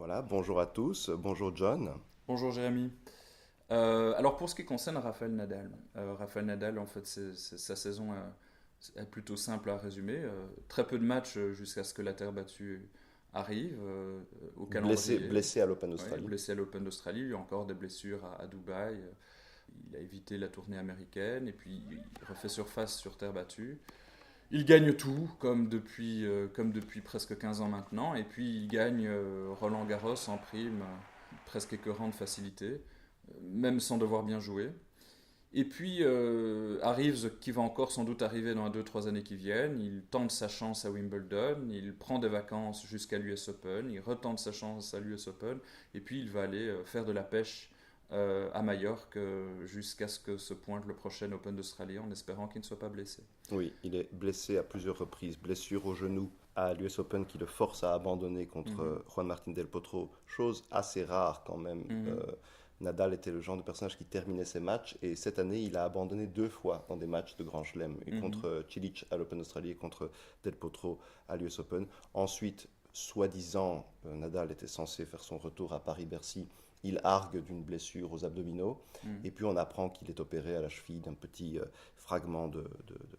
Voilà, bonjour à tous, bonjour John. Bonjour Jérémy. Alors pour ce qui concerne Rafael Nadal en fait sa saison est plutôt simple à résumer. Très peu de matchs jusqu'à ce que la terre battue arrive au Blessé, calendrier. blessé à l'Open Ouais, d'Australie. blessé à l'Open d'Australie, il y a encore des blessures à Dubaï. Il a évité la tournée américaine et puis il refait surface sur terre battue. Il gagne tout, comme depuis presque 15 ans maintenant, et puis il gagne Roland Garros en prime, presque écœurant de facilité, même sans devoir bien jouer. Et puis arrive ce qui va encore sans doute arriver dans les 2-3 années qui viennent, il tente sa chance à Wimbledon, il prend des vacances jusqu'à l'US Open, il retente sa chance à l'US Open, et puis il va aller faire de la pêche à Majorque jusqu'à ce que se pointe le prochain Open d'Australie en espérant qu'il ne soit pas blessé. Oui, il est blessé à plusieurs reprises, blessure au genou à l'US Open qui le force à abandonner contre Mhm. Juan Martín del Potro, chose assez rare quand même. Mhm. Nadal était le genre de personnage qui terminait ses matchs et cette année il a abandonné deux fois dans des matchs de Grand Chelem, et Mhm. contre Cilic à l'Open d'Australie et contre del Potro à l'US Open. Ensuite, soi-disant, Nadal était censé faire son retour à Paris-Bercy. Il argue d'une blessure aux abdominaux Mhm. et puis on apprend qu'il est opéré à la cheville d'un petit fragment de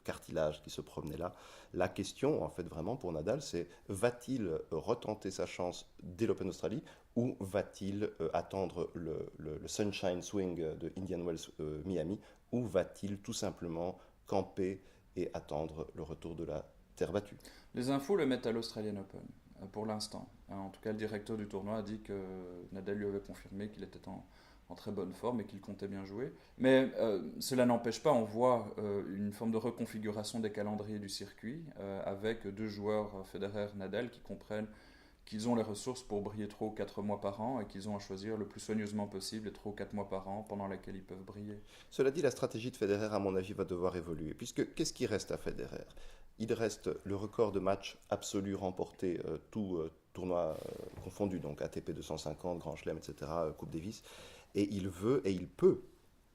cartilage qui se promenait là. La question, en fait, vraiment pour Nadal, c'est va-t-il retenter sa chance dès l'Open d'Australie ou va-t-il attendre le Sunshine Swing de Indian Wells Miami ou va-t-il tout simplement camper et attendre le retour de la terre battue? Les infos le mettent à l'Australian Open, pour l'instant. En tout cas, le directeur du tournoi a dit que Nadal lui avait confirmé qu'il était en très bonne forme et qu'il comptait bien jouer. Mais cela n'empêche pas, on voit une forme de reconfiguration des calendriers du circuit, avec deux joueurs, Federer-Nadal, qui comprennent qu'ils ont les ressources pour briller 3 ou 4 mois par an et qu'ils ont à choisir le plus soigneusement possible les 3 ou 4 mois par an pendant lesquels ils peuvent briller. Cela dit, la stratégie de Federer, à mon avis, va devoir évoluer. Puisque qu'est-ce qui reste à Federer? Il reste le record de matchs absolu remporté, tout tournoi confondu, donc ATP 250, Grand Chelem, etc., Coupe Davis. Et il veut et il peut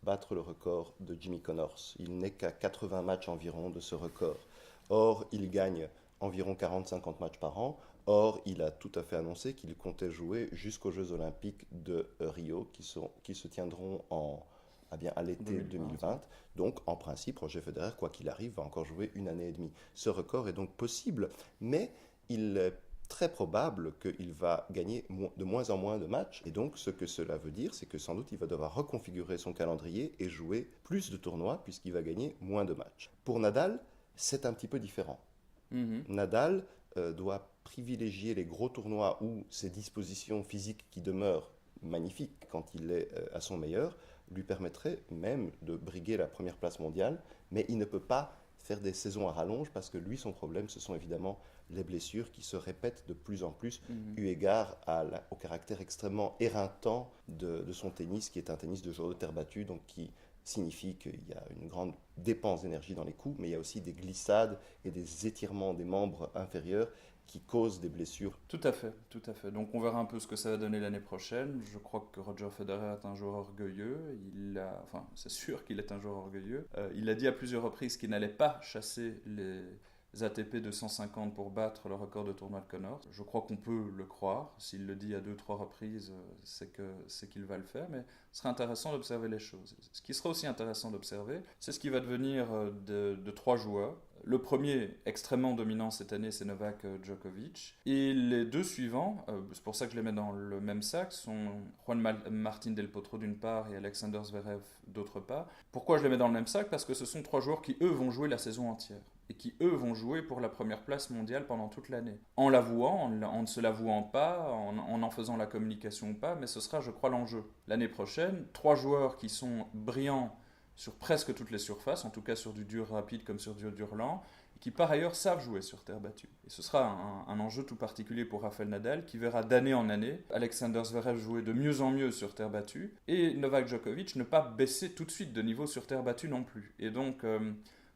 battre le record de Jimmy Connors. Il n'est qu'à 80 matchs environ de ce record. Or, il gagne environ 40-50 matchs par an. Or, il a tout à fait annoncé qu'il comptait jouer jusqu'aux Jeux Olympiques de Rio qui se tiendront à En l'été 2020, ouais. 2020. Donc, en principe, Roger Federer, quoi qu'il arrive, va encore jouer une année et demie. Ce record est donc possible, mais il est très probable qu'il va gagner de moins en moins de matchs. Et donc, ce que cela veut dire, c'est que sans doute, il va devoir reconfigurer son calendrier et jouer plus de tournois, puisqu'il va gagner moins de matchs. Pour Nadal, c'est un petit peu différent. Mhm. Nadal doit privilégier les gros tournois où ses dispositions physiques qui demeurent magnifiques quand il est à son meilleur lui permettraient même de briguer la première place mondiale, mais il ne peut pas faire des saisons à rallonge parce que lui, son problème, ce sont évidemment les blessures qui se répètent de plus en plus Mhm. eu égard au caractère extrêmement éreintant de son tennis, qui est un tennis de joueur de terre battue, donc qui signifie qu'il y a une grande dépense d'énergie dans les coups, mais il y a aussi des glissades et des étirements des membres inférieurs qui causent des blessures. Tout à fait, tout à fait. Donc on verra un peu ce que ça va donner l'année prochaine. Je crois que Roger Federer est un joueur orgueilleux. Enfin, c'est sûr qu'il est un joueur orgueilleux. Il a dit à plusieurs reprises qu'il n'allait pas chasser les ATP 250 pour battre le record de tournoi de Connors. Je crois qu'on peut le croire. S'il le dit à deux, trois reprises, c'est qu'il va le faire. Mais ce sera intéressant d'observer les choses. Ce qui sera aussi intéressant d'observer, c'est ce qui va devenir de trois joueurs. Le premier, extrêmement dominant cette année, c'est Novak Djokovic. Et les deux suivants, c'est pour ça que je les mets dans le même sac, sont Martín del Potro d'une part et Alexander Zverev d'autre part. Pourquoi je les mets dans le même sac? Parce que ce sont trois joueurs qui, eux, vont jouer la saison entière. Et qui, eux, vont jouer pour la première place mondiale pendant toute l'année. En l'avouant, en ne se l'avouant pas, en faisant la communication ou pas, mais ce sera, je crois, l'enjeu. L'année prochaine, trois joueurs qui sont brillants sur presque toutes les surfaces, en tout cas sur du dur rapide comme sur du dur lent, et qui par ailleurs savent jouer sur terre battue. Et ce sera un enjeu tout particulier pour Rafael Nadal, qui verra d'année en année Alexander Zverev jouer de mieux en mieux sur terre battue, et Novak Djokovic ne pas baisser tout de suite de niveau sur terre battue non plus. Et donc,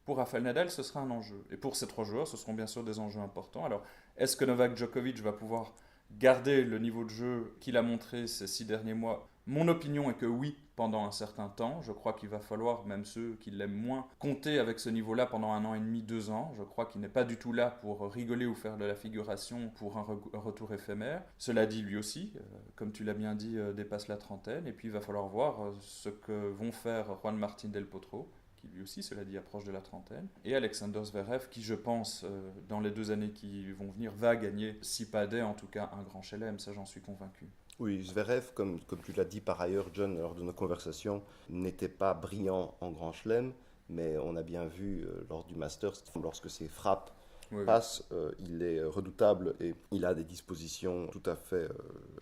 pour Rafael Nadal, ce sera un enjeu. Et pour ces trois joueurs, ce seront bien sûr des enjeux importants. Alors, est-ce que Novak Djokovic va pouvoir garder le niveau de jeu qu'il a montré ces 6 derniers mois? Mon opinion est que oui, pendant un certain temps. Je crois qu'il va falloir, même ceux qui l'aiment moins, compter avec ce niveau-là pendant 1 an et demi, 2 ans. Je crois qu'il n'est pas du tout là pour rigoler ou faire de la figuration pour un retour éphémère. Cela dit, lui aussi, comme tu l'as bien dit, dépasse la trentaine. Et puis il va falloir voir ce que vont faire Juan Martín del Potro, qui lui aussi, cela dit, approche de la trentaine, et Alexander Zverev, qui je pense, dans les 2 années qui vont venir, va gagner, si pas des, en tout cas, un grand chelem, ça j'en suis convaincu. Oui, Zverev, comme tu l'as dit par ailleurs, John, lors de nos conversations, n'était pas brillant en grand chelem, mais on a bien vu lors du Masters, lorsque ses frappes Oui, oui. passent, il est redoutable et il a des dispositions tout à fait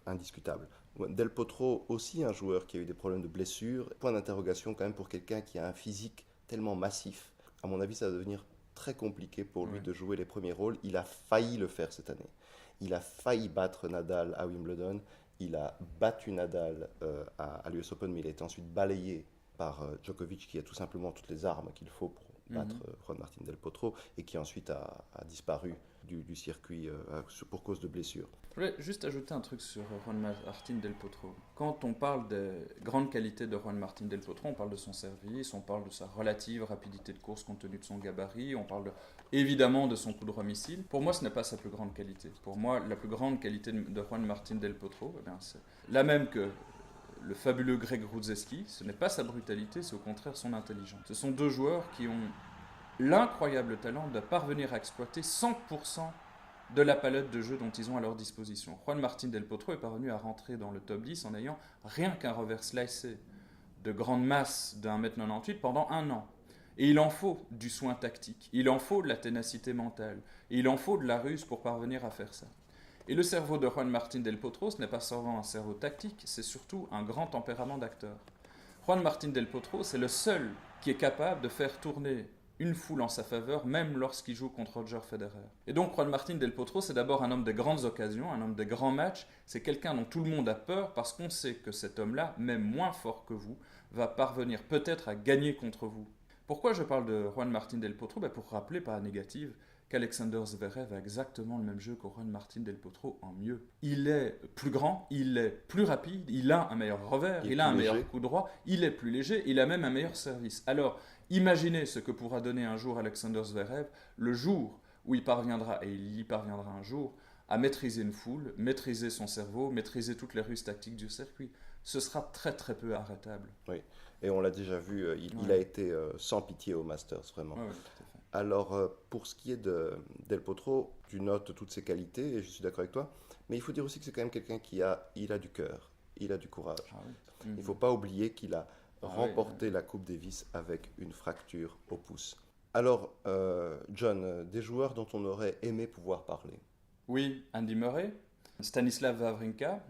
indiscutables. Del Potro, aussi un joueur qui a eu des problèmes de blessure, point d'interrogation quand même pour quelqu'un qui a un physique tellement massif. À mon avis, ça va devenir très compliqué pour lui Oui. de jouer les premiers rôles. Il a failli le faire cette année. Il a failli battre Nadal à Wimbledon. Il a battu Nadal à l'US Open, mais il a été ensuite balayé par Djokovic, qui a tout simplement toutes les armes qu'il faut pour battre Juan Martín del Potro, et qui ensuite a disparu du circuit pour cause de blessures. Je voulais juste ajouter un truc sur Juan Martín del Potro. Quand on parle des grandes qualités de Juan Martín del Potro, on parle de son service, on parle de sa relative rapidité de course compte tenu de son gabarit, on parle évidemment de son coup droit missile. Pour moi, ce n'est pas sa plus grande qualité. Pour moi, la plus grande qualité de Juan Martín del Potro, eh bien, c'est la même que le fabuleux Greg Rudzewski. Ce n'est pas sa brutalité, c'est au contraire son intelligence. Ce sont 2 joueurs qui ont l'incroyable talent de parvenir à exploiter 100% de la palette de jeux dont ils ont à leur disposition. Juan Martín del Potro est parvenu à rentrer dans le top 10 en ayant rien qu'un revers slicé de grande masse d'1,98 m pendant 1 an. Et il en faut du soin tactique, il en faut de la ténacité mentale, et il en faut de la ruse pour parvenir à faire ça. Et le cerveau de Juan Martín del Potro, ce n'est pas seulement un cerveau tactique, c'est surtout un grand tempérament d'acteur. Juan Martín del Potro, c'est le seul qui est capable de faire tourner une foule en sa faveur, même lorsqu'il joue contre Roger Federer. Et donc Juan Martín del Potro, c'est d'abord un homme des grandes occasions, un homme des grands matchs, c'est quelqu'un dont tout le monde a peur parce qu'on sait que cet homme-là, même moins fort que vous, va parvenir peut-être à gagner contre vous. Pourquoi je parle de Juan Martín del Potro? Pour rappeler par la négative qu'Alexander Zverev a exactement le même jeu que Juan Martín del Potro en mieux. Il est plus grand, il est plus rapide, il a un meilleur revers, il a un meilleur coup droit, il est plus léger, il a même un meilleur service. Alors, imaginez ce que pourra donner un jour Alexander Zverev, le jour où il parviendra, et il y parviendra un jour, à maîtriser une foule, maîtriser son cerveau, maîtriser toutes les ruses tactiques du circuit. Ce sera très très peu arrêtable. Oui, et on l'a déjà vu, il a été sans pitié au Masters, vraiment. Oui, tout à fait. Alors, pour ce qui est de Del Potro, tu notes toutes ses qualités, et je suis d'accord avec toi, mais il faut dire aussi que c'est quand même quelqu'un il a du cœur, il a du courage. Ah oui. Il ne faut pas oublier qu'il a Ah remporté la Coupe Davis avec une fracture au pouce. Alors, John, des joueurs dont on aurait aimé pouvoir parler. Oui, Andy Murray, Stanislav Wawrinka,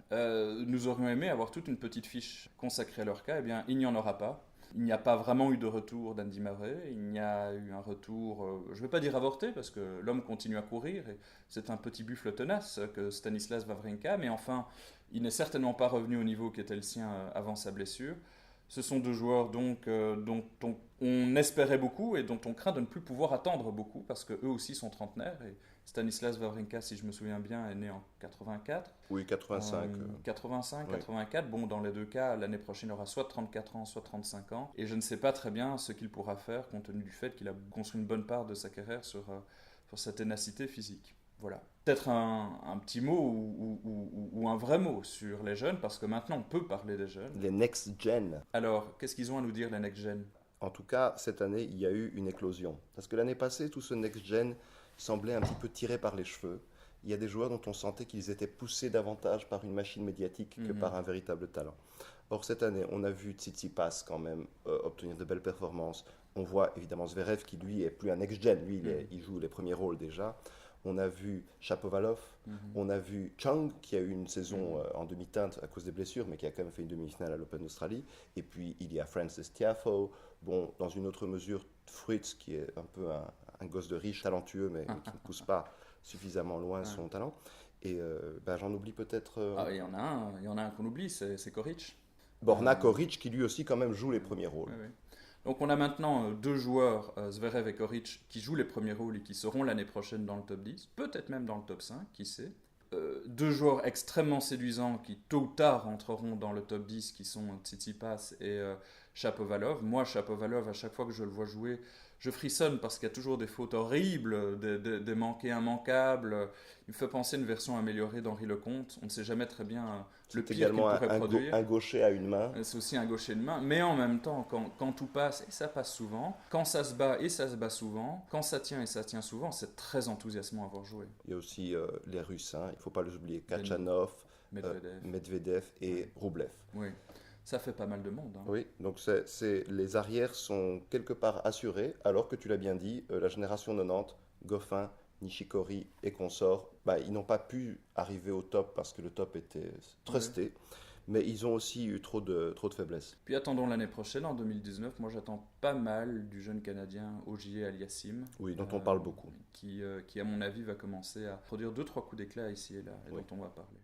nous aurions aimé avoir toute une petite fiche consacrée à leur cas. Eh bien, il n'y en aura pas. Il n'y a pas vraiment eu de retour d'Andy Murray. Il n'y a eu un retour, je ne vais pas dire avorté, parce que l'homme continue à courir. Et c'est un petit buffle tenace que Stanislav Wawrinka. Mais enfin, il n'est certainement pas revenu au niveau qui était le sien avant sa blessure. Ce sont 2 joueurs donc, dont on espérait beaucoup et dont on craint de ne plus pouvoir attendre beaucoup, parce qu'eux aussi sont trentenaires. Et Stanislas Wawrinka, si je me souviens bien, est né en 84. Oui, 85. 85, Oui. 84. Bon, dans les 2 cas, l'année prochaine, il aura soit 34 ans, soit 35 ans. Et je ne sais pas très bien ce qu'il pourra faire, compte tenu du fait qu'il a construit une bonne part de sa carrière sur sa ténacité physique. Voilà. Peut-être un petit mot ou un vrai mot sur les jeunes, parce que maintenant on peut parler des jeunes. Les next gen. Alors, qu'est-ce qu'ils ont à nous dire, les next-gen? En tout cas, cette année, il y a eu une éclosion. Parce que l'année passée, tout ce next gen semblait un petit peu tiré par les cheveux. Il y a des joueurs dont on sentait qu'ils étaient poussés davantage par une machine médiatique que par un véritable talent. Or, cette année, on a vu Tsitsipas quand même obtenir de belles performances. On voit évidemment Zverev qui, lui, est plus un next-gen. Lui, il joue les premiers rôles déjà. On a vu Shapovalov. On a vu Chang, qui a eu une saison en demi-teinte à cause des blessures, mais qui a quand même fait une demi-finale à l'Open d'Australie. Et puis, il y a Frances Tiafoe. Bon, dans une autre mesure, Fritz, qui est un peu un gosse de riche, talentueux, mais qui ne pousse pas suffisamment loin son talent. Et j'en oublie peut-être... Ah, il y en a un qu'on oublie, c'est Koric. Borna Koric, qui lui aussi quand même joue les premiers rôles. Oui, oui. Donc on a maintenant 2 joueurs, Zverev et Koric, qui jouent les premiers rôles et qui seront l'année prochaine dans le top 10, peut-être même dans le top 5, qui sait. deux joueurs extrêmement séduisants qui tôt ou tard entreront dans le top 10, qui sont Tsitsipas et Shapovalov. Moi, Shapovalov, à chaque fois que je le vois jouer, je frissonne parce qu'il y a toujours des fautes horribles, des manqués immanquables. Il me fait penser à une version améliorée d'Henri Lecomte. On ne sait jamais très bien le C'est pire qu'il également pourrait produire. un gaucher à une main. C'est aussi un gaucher de main. Mais en même temps, quand tout passe, et ça passe souvent, quand ça se bat, et ça se bat souvent, quand ça tient, et ça tient souvent, c'est très enthousiasmant à voir jouer. Il y a aussi les Russes, hein, il ne faut pas les oublier, Kachanov, Medvedev et Rublev. Oui, ça fait pas mal de monde. Hein. Oui, donc les arrières sont quelque part assurés, alors que tu l'as bien dit, la génération 90, Goffin, Nishikori et consorts, ils n'ont pas pu arriver au top parce que le top était trusté, mais ils ont aussi eu trop de faiblesses. Puis attendons l'année prochaine, en 2019, moi j'attends pas mal du jeune Canadien Ogier Aliassime. Oui, dont on parle beaucoup. Qui à mon avis va commencer à produire 2-3 coups d'éclat ici et là, et dont on va parler.